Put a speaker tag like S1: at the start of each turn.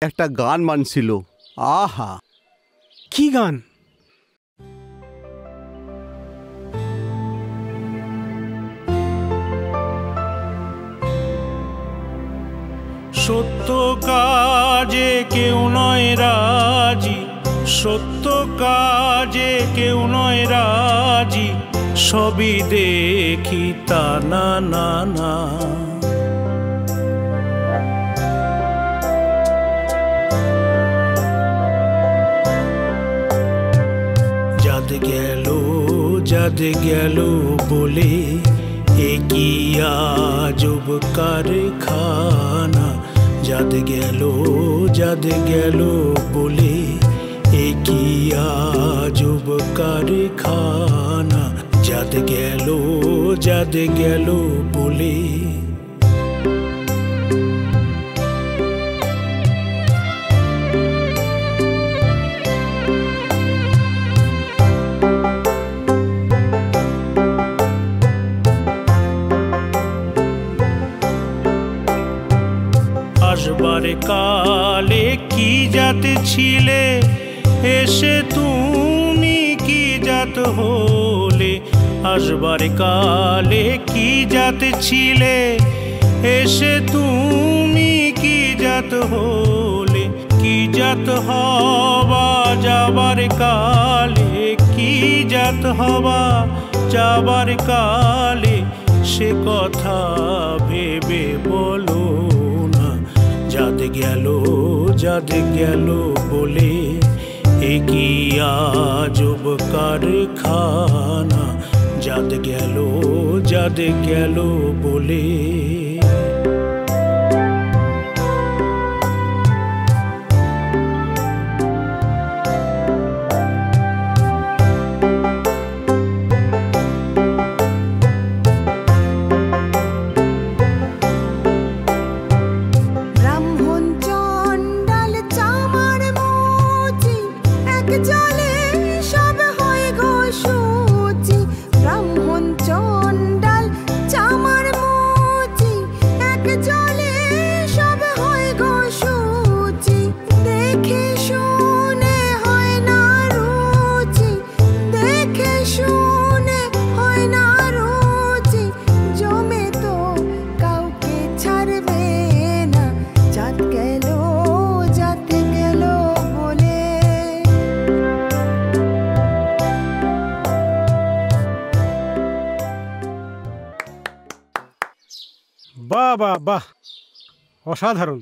S1: একটা গান মানছিল। আহা,
S2: কি গান?
S3: সত্য কাজে কেউ নয় রাজি, সত্য কাজে কেউ নয় রাজি, সবই দেখি তা না না না। যাদ গেল যাদ গেল বলে এ কি আজব কারখানা, যাদ গেল বলে এ কি আজব কারখানা, যাদ গেল বলে। আসবার কালে কি জাত ছিলে, এসে তুমি কি জাত হলে। আসবার কালে কি জাত ছিলে, এসে তুমি কি জাত হলে। কি জাত হবা যাবার কালে, কি জাত হবা যাবার কালে, সে কথা ভেবে বলো। যাদ গেল বলে এ কি আজব কারখানা, যাদ গেল বলে।
S2: বাহ বাহ বাহ, অসাধারণ।